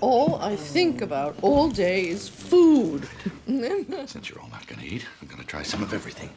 All I think about all day is food. Since you're all not gonna eat, I'm gonna try some of everything.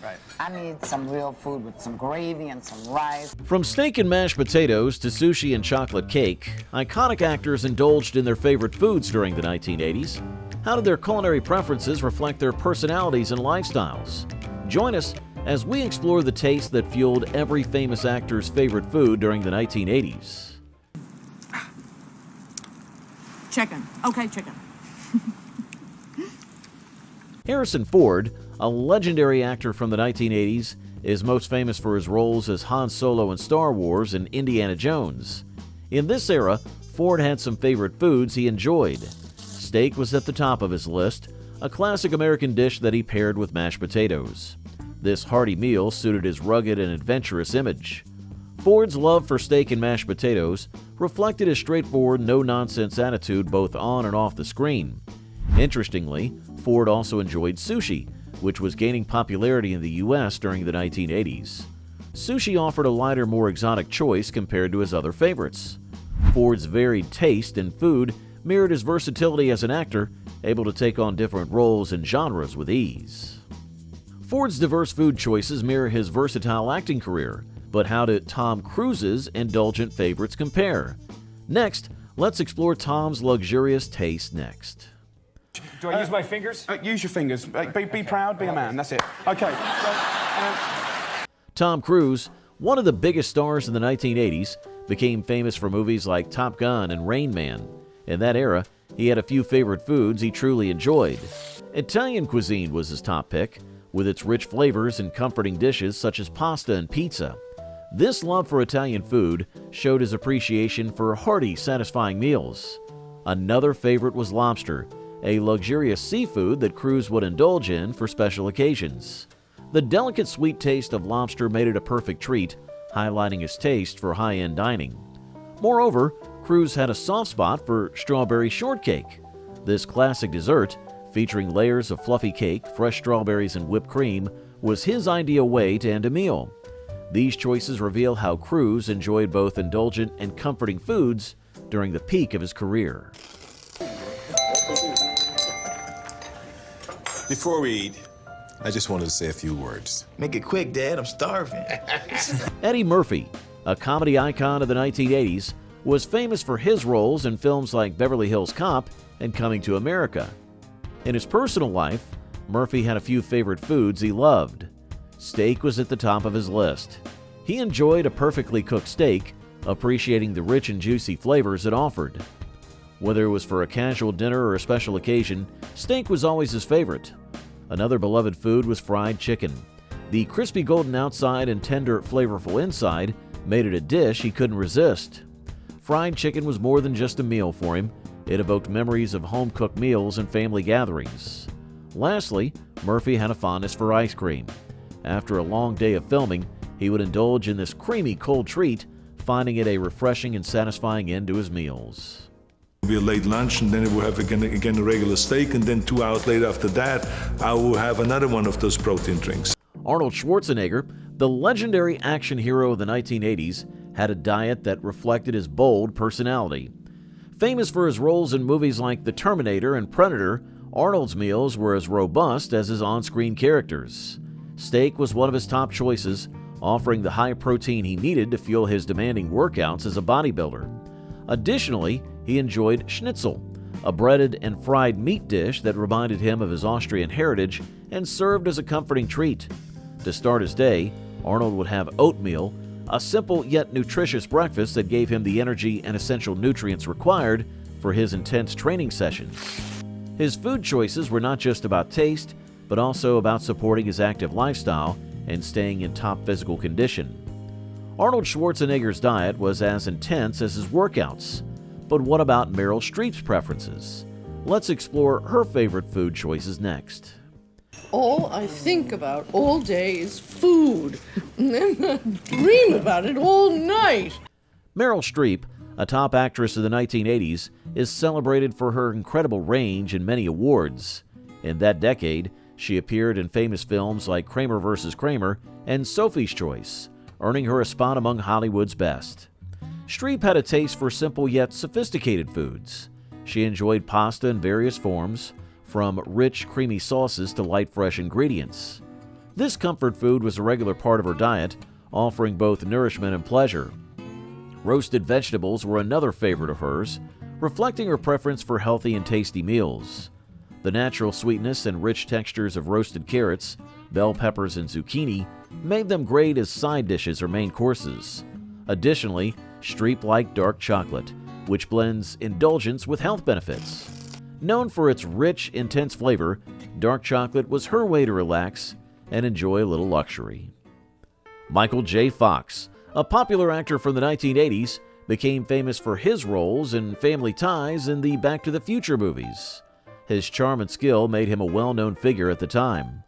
Right. I need some real food with some gravy and some rice. From steak and mashed potatoes to sushi and chocolate cake, iconic actors indulged in their favorite foods during the 1980s. How did their culinary preferences reflect their personalities and lifestyles? Join us as we explore the taste that fueled every famous actor's favorite food during the 1980s. Chicken. Okay, chicken. Harrison Ford, a legendary actor from the 1980s, is most famous for his roles as Han Solo in Star Wars and Indiana Jones. In this era, Ford had some favorite foods he enjoyed. Steak was at the top of his list, a classic American dish that he paired with mashed potatoes. This hearty meal suited his rugged and adventurous image. Ford's love for steak and mashed potatoes reflected his straightforward, no-nonsense attitude both on and off the screen. Interestingly, Ford also enjoyed sushi, which was gaining popularity in the U.S. during the 1980s. Sushi offered a lighter, more exotic choice compared to his other favorites. Ford's varied taste in food mirrored his versatility as an actor, able to take on different roles and genres with ease. Ford's diverse food choices mirror his versatile acting career, but how did Tom Cruise's indulgent favorites compare? Next, let's explore Tom's luxurious taste next. Do I use my fingers? Use your fingers. Be proud, be a man. That's it. Okay. Tom Cruise, one of the biggest stars in the 1980s, became famous for movies like Top Gun and Rain Man. In that era, he had a few favorite foods he truly enjoyed. Italian cuisine was his top pick, with its rich flavors and comforting dishes such as pasta and pizza. This love for Italian food showed his appreciation for hearty, satisfying meals. Another favorite was lobster, a luxurious seafood that Cruise would indulge in for special occasions. The delicate sweet taste of lobster made it a perfect treat, highlighting his taste for high-end dining. Moreover, Cruise had a soft spot for strawberry shortcake. This classic dessert, featuring layers of fluffy cake, fresh strawberries, and whipped cream, was his ideal way to end a meal. These choices reveal how Cruise enjoyed both indulgent and comforting foods during the peak of his career. Before we eat, I just wanted to say a few words. Make it quick, Dad. I'm starving. Eddie Murphy, a comedy icon of the 1980s, was famous for his roles in films like Beverly Hills Cop and Coming to America. In his personal life, Murphy had a few favorite foods he loved. Steak was at the top of his list. He enjoyed a perfectly cooked steak, appreciating the rich and juicy flavors it offered. Whether it was for a casual dinner or a special occasion, steak was always his favorite. Another beloved food was fried chicken. The crispy golden outside and tender, flavorful inside made it a dish he couldn't resist. Fried chicken was more than just a meal for him. It evoked memories of home-cooked meals and family gatherings. Lastly, Murphy had a fondness for ice cream. After a long day of filming, he would indulge in this creamy cold treat, finding it a refreshing and satisfying end to his meals. It'll be a late lunch, and then we'll have again a regular steak, and then 2 hours later after that, I will have another one of those protein drinks. Arnold Schwarzenegger, the legendary action hero of the 1980s, had a diet that reflected his bold personality. Famous for his roles in movies like The Terminator and Predator, Arnold's meals were as robust as his on-screen characters. Steak was one of his top choices, offering the high protein he needed to fuel his demanding workouts as a bodybuilder. Additionally, he enjoyed schnitzel, a breaded and fried meat dish that reminded him of his Austrian heritage and served as a comforting treat. To start his day, Arnold would have oatmeal, a simple yet nutritious breakfast that gave him the energy and essential nutrients required for his intense training sessions. His food choices were not just about taste, but also about supporting his active lifestyle and staying in top physical condition. Arnold Schwarzenegger's diet was as intense as his workouts. But what about Meryl Streep's preferences? Let's explore her favorite food choices next. All I think about all day is food. And then I dream about it all night. Meryl Streep, a top actress of the 1980s, is celebrated for her incredible range and many awards. In that decade, she appeared in famous films like Kramer vs. Kramer and Sophie's Choice, earning her a spot among Hollywood's best. Streep had a taste for simple yet sophisticated foods. She enjoyed pasta in various forms, from rich, creamy sauces to light, fresh ingredients. This comfort food was a regular part of her diet, offering both nourishment and pleasure. Roasted vegetables were another favorite of hers, reflecting her preference for healthy and tasty meals. The natural sweetness and rich textures of roasted carrots, bell peppers, and zucchini made them great as side dishes or main courses. Additionally, Streep liked dark chocolate, which blends indulgence with health benefits. Known for its rich, intense flavor, dark chocolate was her way to relax and enjoy a little luxury. Michael J. Fox, a popular actor from the 1980s, became famous for his roles in Family Ties and the Back to the Future movies. His charm and skill made him a well-known figure at the time.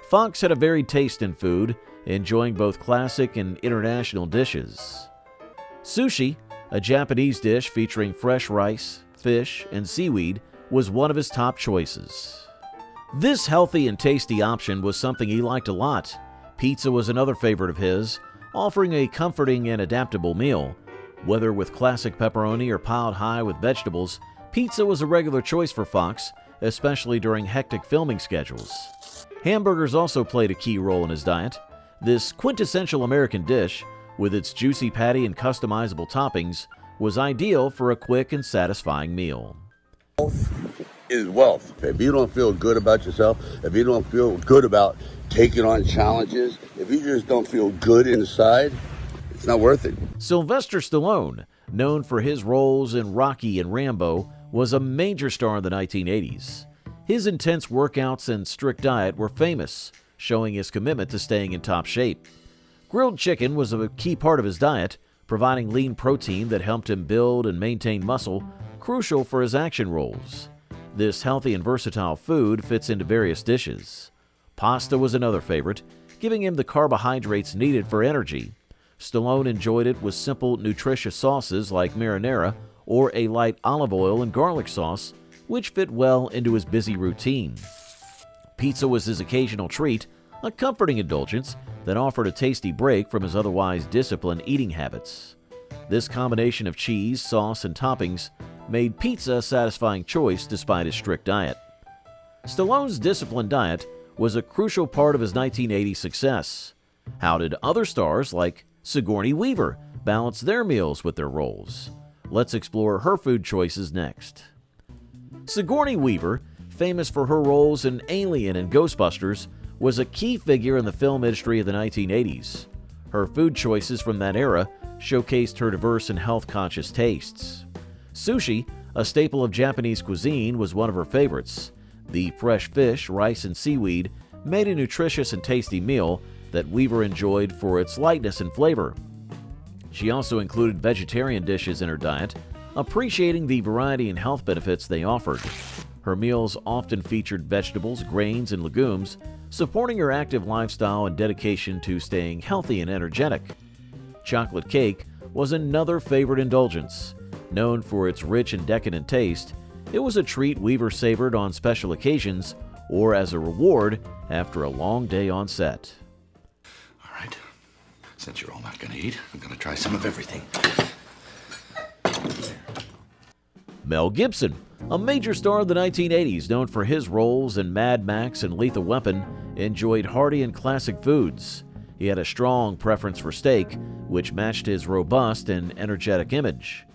Fox had a varied taste in food, enjoying both classic and international dishes. Sushi, a Japanese dish featuring fresh rice, fish, and seaweed, was one of his top choices. This healthy and tasty option was something he liked a lot. Pizza was another favorite of his, offering a comforting and adaptable meal. Whether with classic pepperoni or piled high with vegetables, pizza was a regular choice for Fox, especially during hectic filming schedules. Hamburgers also played a key role in his diet. This quintessential American dish, with its juicy patty and customizable toppings, was ideal for a quick and satisfying meal. Is wealth. If you don't feel good about yourself, if you don't feel good about taking on challenges, if you just don't feel good inside, it's not worth it. Sylvester Stallone, known for his roles in Rocky and Rambo, was a major star in the 1980s. His intense workouts and strict diet were famous, showing his commitment to staying in top shape. Grilled chicken was a key part of his diet, providing lean protein that helped him build and maintain muscle, crucial for his action roles. This healthy and versatile food fits into various dishes. Pasta was another favorite, giving him the carbohydrates needed for energy. Stallone enjoyed it with simple, nutritious sauces like marinara or a light olive oil and garlic sauce, which fit well into his busy routine. Pizza was his occasional treat, a comforting indulgence that offered a tasty break from his otherwise disciplined eating habits. This combination of cheese, sauce, and toppings made pizza a satisfying choice despite his strict diet. Stallone's disciplined diet was a crucial part of his 1980 success. How did other stars like Sigourney Weaver balance their meals with their roles? Let's explore her food choices next. Sigourney Weaver, famous for her roles in Alien and Ghostbusters, was a key figure in the film industry of the 1980s. Her food choices from that era showcased her diverse and health-conscious tastes. Sushi, a staple of Japanese cuisine, was one of her favorites. The fresh fish, rice, and seaweed made a nutritious and tasty meal that Weaver enjoyed for its lightness and flavor. She also included vegetarian dishes in her diet, appreciating the variety and health benefits they offered. Her meals often featured vegetables, grains, and legumes, supporting her active lifestyle and dedication to staying healthy and energetic. Chocolate cake was another favorite indulgence. Known for its rich and decadent taste, it was a treat Weaver savored on special occasions or as a reward after a long day on set. All right. Since you're all not going to eat, I'm going to try some of everything. Mel Gibson, a major star of the 1980s known for his roles in Mad Max and Lethal Weapon, enjoyed hearty and classic foods. He had a strong preference for steak, which matched his robust and energetic image.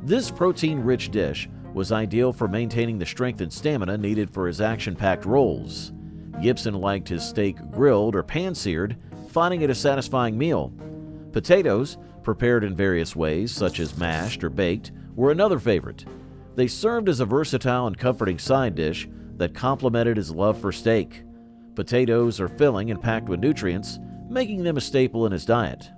This protein-rich dish was ideal for maintaining the strength and stamina needed for his action-packed roles. Gibson liked his steak grilled or pan-seared, finding it a satisfying meal. Potatoes, prepared in various ways, such as mashed or baked, were another favorite. They served as a versatile and comforting side dish that complemented his love for steak. Potatoes are filling and packed with nutrients, making them a staple in his diet.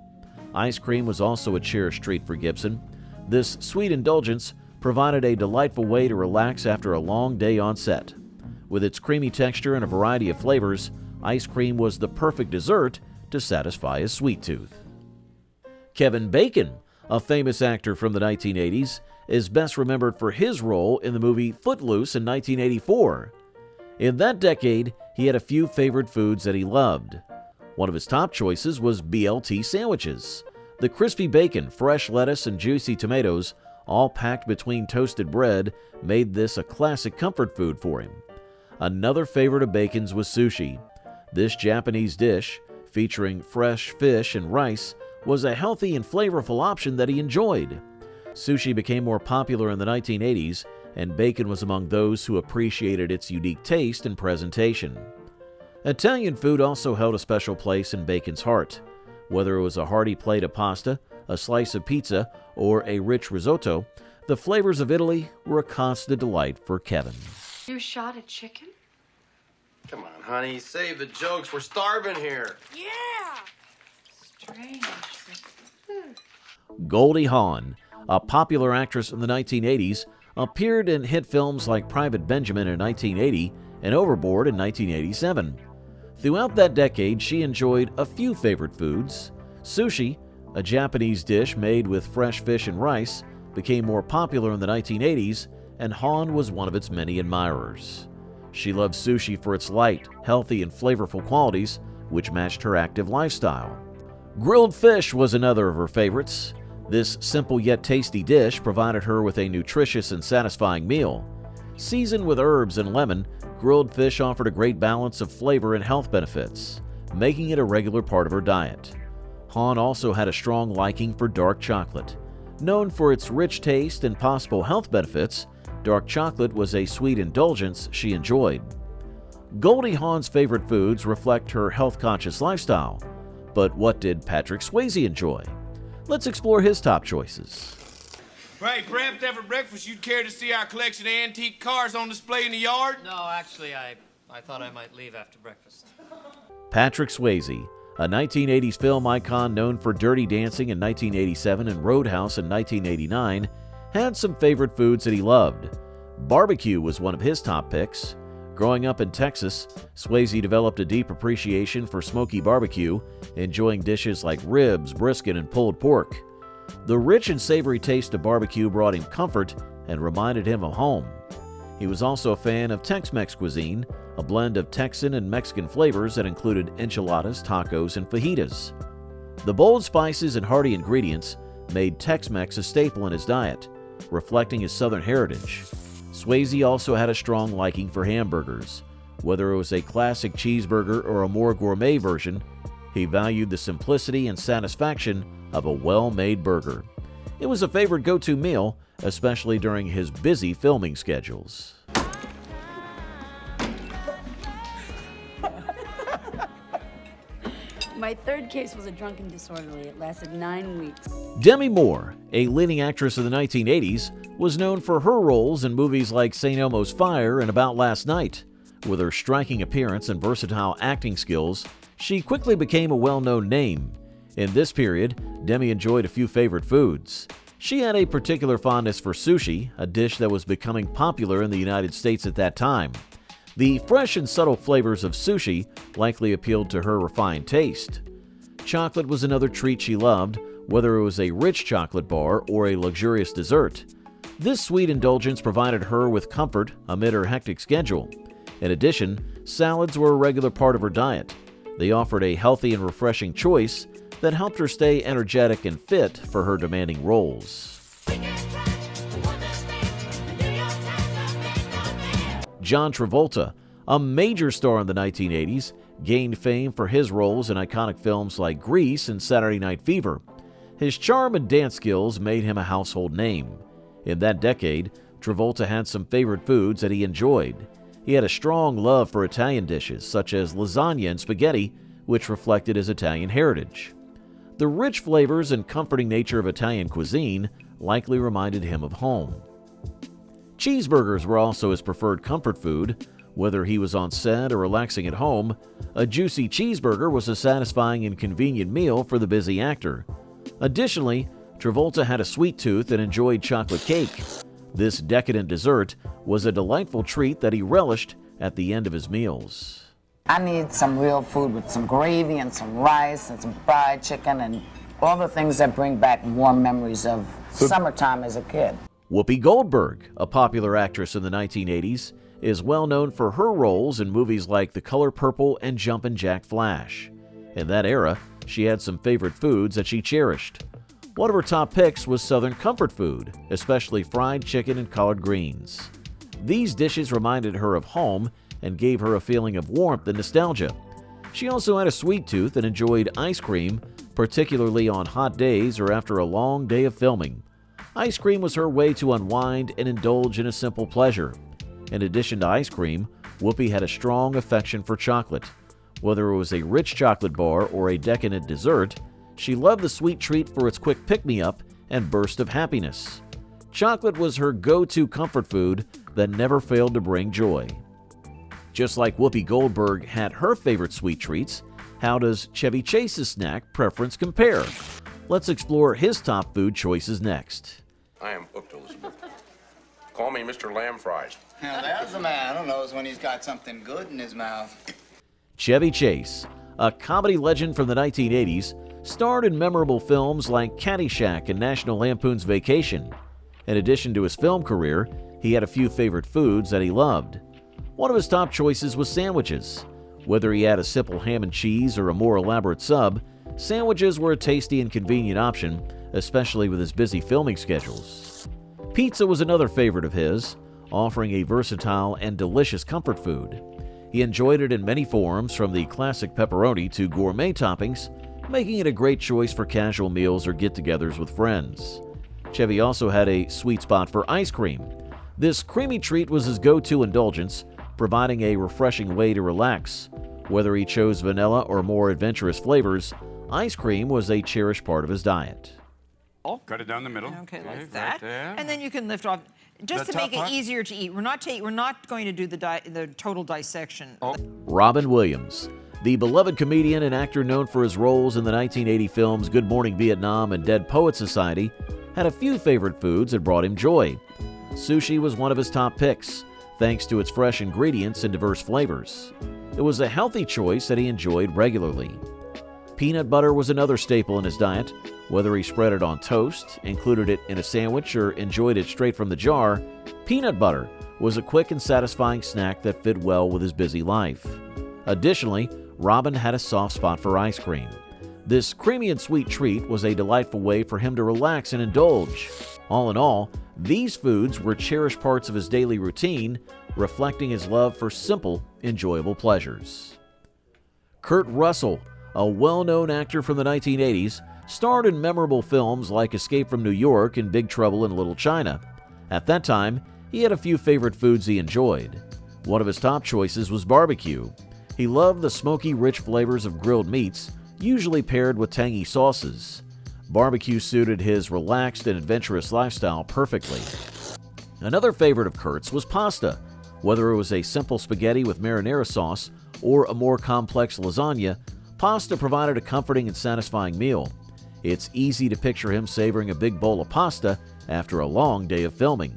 Ice cream was also a cherished treat for Gibson. This sweet indulgence provided a delightful way to relax after a long day on set. With its creamy texture and a variety of flavors, ice cream was the perfect dessert to satisfy his sweet tooth. Kevin Bacon, a famous actor from the 1980s, is best remembered for his role in the movie Footloose in 1984. In that decade, he had a few favorite foods that he loved. One of his top choices was BLT sandwiches, The crispy bacon, fresh lettuce, and juicy tomatoes, all packed between toasted bread, made this a classic comfort food for him. Another favorite of Bacon's was sushi. This Japanese dish, featuring fresh fish and rice, was a healthy and flavorful option that he enjoyed. Sushi became more popular in the 1980s, and Bacon was among those who appreciated its unique taste and presentation. Italian food also held a special place in Bacon's heart. Whether it was a hearty plate of pasta, a slice of pizza, or a rich risotto, the flavors of Italy were a constant delight for Kevin. You shot a chicken? Come on, honey, save the jokes. We're starving here. Yeah! Strange. Goldie Hawn, a popular actress in the 1980s, appeared in hit films like Private Benjamin in 1980 and Overboard in 1987. Throughout that decade, she enjoyed a few favorite foods. Sushi, a Japanese dish made with fresh fish and rice, became more popular in the 1980s, and Hawn was one of its many admirers. She loved sushi for its light, healthy, and flavorful qualities, which matched her active lifestyle. Grilled fish was another of her favorites. This simple yet tasty dish provided her with a nutritious and satisfying meal. Seasoned with herbs and lemon, grilled fish offered a great balance of flavor and health benefits, making it a regular part of her diet. Hawn also had a strong liking for dark chocolate. Known for its rich taste and possible health benefits, dark chocolate was a sweet indulgence she enjoyed. Goldie Hawn's favorite foods reflect her health-conscious lifestyle. But what did Patrick Swayze enjoy? Let's explore his top choices. Hey, perhaps after breakfast you'd care to see our collection of antique cars on display in the yard? No, actually, I thought I might leave after breakfast. Patrick Swayze, a 1980s film icon known for Dirty Dancing in 1987 and Roadhouse in 1989, had some favorite foods that he loved. Barbecue was one of his top picks. Growing up in Texas, Swayze developed a deep appreciation for smoky barbecue, enjoying dishes like ribs, brisket, and pulled pork. The rich and savory taste of barbecue brought him comfort and reminded him of home. He was also a fan of Tex-Mex cuisine, a blend of Texan and Mexican flavors that included enchiladas, tacos, and fajitas. The bold spices and hearty ingredients made Tex-Mex a staple in his diet, reflecting his Southern heritage. Swayze also had a strong liking for hamburgers. Whether it was a classic cheeseburger or a more gourmet version, he valued the simplicity and satisfaction of a well-made burger. It was a favorite go-to meal, especially during his busy filming schedules. My third case was a drunken disorderly. It lasted 9 weeks. Demi Moore, a leading actress of the 1980s, was known for her roles in movies like St. Elmo's Fire and About Last Night. With her striking appearance and versatile acting skills, she quickly became a well-known name. In this period, Demi enjoyed a few favorite foods. She had a particular fondness for sushi, a dish that was becoming popular in the United States at that time. The fresh and subtle flavors of sushi likely appealed to her refined taste. Chocolate was another treat she loved, whether it was a rich chocolate bar or a luxurious dessert. This sweet indulgence provided her with comfort amid her hectic schedule. In addition, salads were a regular part of her diet. They offered a healthy and refreshing choice that helped her stay energetic and fit for her demanding roles. John Travolta, a major star in the 1980s, gained fame for his roles in iconic films like Grease and Saturday Night Fever. His charm and dance skills made him a household name. In that decade, Travolta had some favorite foods that he enjoyed. He had a strong love for Italian dishes, such as lasagna and spaghetti, which reflected his Italian heritage. The rich flavors and comforting nature of Italian cuisine likely reminded him of home. Cheeseburgers were also his preferred comfort food. Whether he was on set or relaxing at home, a juicy cheeseburger was a satisfying and convenient meal for the busy actor. Additionally, Travolta had a sweet tooth and enjoyed chocolate cake. This decadent dessert was a delightful treat that he relished at the end of his meals. I need some real food with some gravy and some rice and some fried chicken and all the things that bring back warm memories of summertime as a kid. Whoopi Goldberg, a popular actress in the 1980s, is well known for her roles in movies like The Color Purple and Jumpin' Jack Flash. In that era, she had some favorite foods that she cherished. One of her top picks was Southern comfort food, especially fried chicken and collard greens. These dishes reminded her of home and gave her a feeling of warmth and nostalgia. She also had a sweet tooth and enjoyed ice cream, particularly on hot days or after a long day of filming. Ice cream was her way to unwind and indulge in a simple pleasure. In addition to ice cream, Whoopi had a strong affection for chocolate. Whether it was a rich chocolate bar or a decadent dessert, she loved the sweet treat for its quick pick-me-up and burst of happiness. Chocolate was her go-to comfort food that never failed to bring joy. Just like Whoopi Goldberg had her favorite sweet treats, how does Chevy Chase's snack preference compare? Let's explore his top food choices next. I am hooked, Elizabeth. Call me Mr. Lamb Fries. Now, there's a man who knows when he's got something good in his mouth. Chevy Chase, a comedy legend from the 1980s, starred in memorable films like Caddyshack and National Lampoon's Vacation. In addition to his film career, he had a few favorite foods that he loved. One of his top choices was sandwiches. Whether he had a simple ham and cheese or a more elaborate sub, sandwiches were a tasty and convenient option, especially with his busy filming schedules. Pizza was another favorite of his, offering a versatile and delicious comfort food. He enjoyed it in many forms, from the classic pepperoni to gourmet toppings, making it a great choice for casual meals or get-togethers with friends. Chevy also had a sweet spot for ice cream. This creamy treat was his go-to indulgence, providing a refreshing way to relax. Whether he chose vanilla or more adventurous flavors, ice cream was a cherished part of his diet. Cut it down the middle. Okay, like right that. there. And then you can lift off, just The to make top it part? easier to eat. We're not going to do the total dissection. Robin Williams, the beloved comedian and actor known for his roles in the 1980 films Good Morning Vietnam and Dead Poets Society, had a few favorite foods that brought him joy. Sushi was one of his top picks, thanks to its fresh ingredients and diverse flavors. It was a healthy choice that he enjoyed regularly. Peanut butter was another staple in his diet. Whether he spread it on toast, included it in a sandwich, or enjoyed it straight from the jar, peanut butter was a quick and satisfying snack that fit well with his busy life. Additionally, Robin had a soft spot for ice cream. This creamy and sweet treat was a delightful way for him to relax and indulge. All in all, these foods were cherished parts of his daily routine, reflecting his love for simple, enjoyable pleasures. Kurt Russell, a well-known actor from the 1980s, starred in memorable films like Escape from New York and Big Trouble in Little China. At that time, he had a few favorite foods he enjoyed. One of his top choices was barbecue. He loved the smoky, rich flavors of grilled meats, usually paired with tangy sauces. Barbecue suited his relaxed and adventurous lifestyle perfectly. Another favorite of Kurt's was pasta. Whether it was a simple spaghetti with marinara sauce or a more complex lasagna, pasta provided a comforting and satisfying meal. It's easy to picture him savoring a big bowl of pasta after a long day of filming.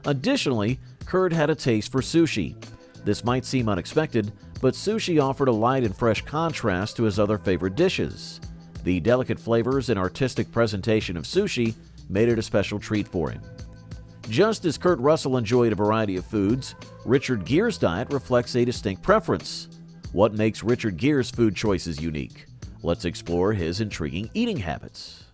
Additionally, Kurt had a taste for sushi. This might seem unexpected, but sushi offered a light and fresh contrast to his other favorite dishes. The delicate flavors and artistic presentation of sushi made it a special treat for him. Just as Kurt Russell enjoyed a variety of foods, Richard Gere's diet reflects a distinct preference. What makes Richard Gere's food choices unique? Let's explore his intriguing eating habits.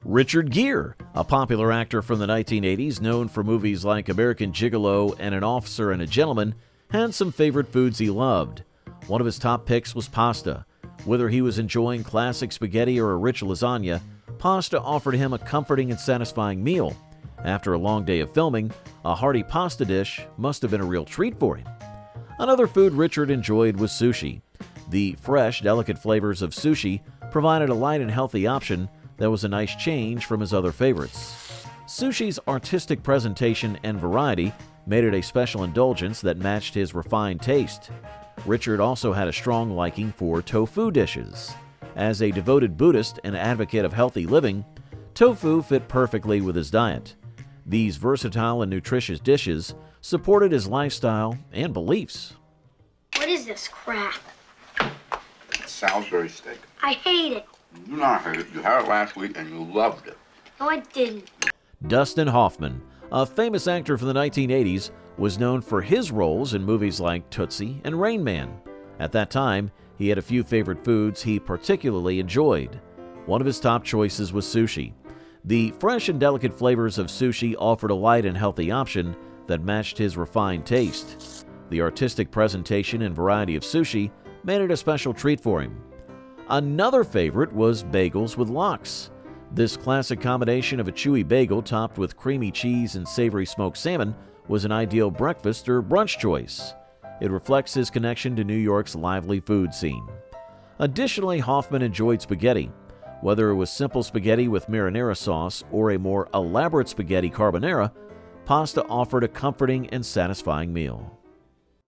Richard Gere, a popular actor from the 1980s known for movies like American Gigolo and An Officer and a Gentleman, had some favorite foods he loved. One of his top picks was pasta. Whether he was enjoying classic spaghetti or a rich lasagna, pasta offered him a comforting and satisfying meal. After a long day of filming, a hearty pasta dish must have been a real treat for him. Another food Richard enjoyed was sushi. The fresh, delicate flavors of sushi provided a light and healthy option that was a nice change from his other favorites. Sushi's artistic presentation and variety made it a special indulgence that matched his refined taste. Richard also had a strong liking for tofu dishes. As a devoted Buddhist and advocate of healthy living, tofu fit perfectly with his diet. These versatile and nutritious dishes supported his lifestyle and beliefs. What is this crap? Salisbury steak. I hate it. You do not hate it. You had it last week and you loved it. No, I didn't. Dustin Hoffman, a famous actor from the 1980s, was known for his roles in movies like Tootsie and Rain Man. At that time, he had a few favorite foods he particularly enjoyed. One of his top choices was sushi. The fresh and delicate flavors of sushi offered a light and healthy option that matched his refined taste. The artistic presentation and variety of sushi made it a special treat for him. Another favorite was bagels with lox. This classic combination of a chewy bagel topped with creamy cheese and savory smoked salmon was an ideal breakfast or brunch choice. It reflects his connection to New York's lively food scene. Additionally, Hoffman enjoyed spaghetti. Whether it was simple spaghetti with marinara sauce or a more elaborate spaghetti carbonara, pasta offered a comforting and satisfying meal.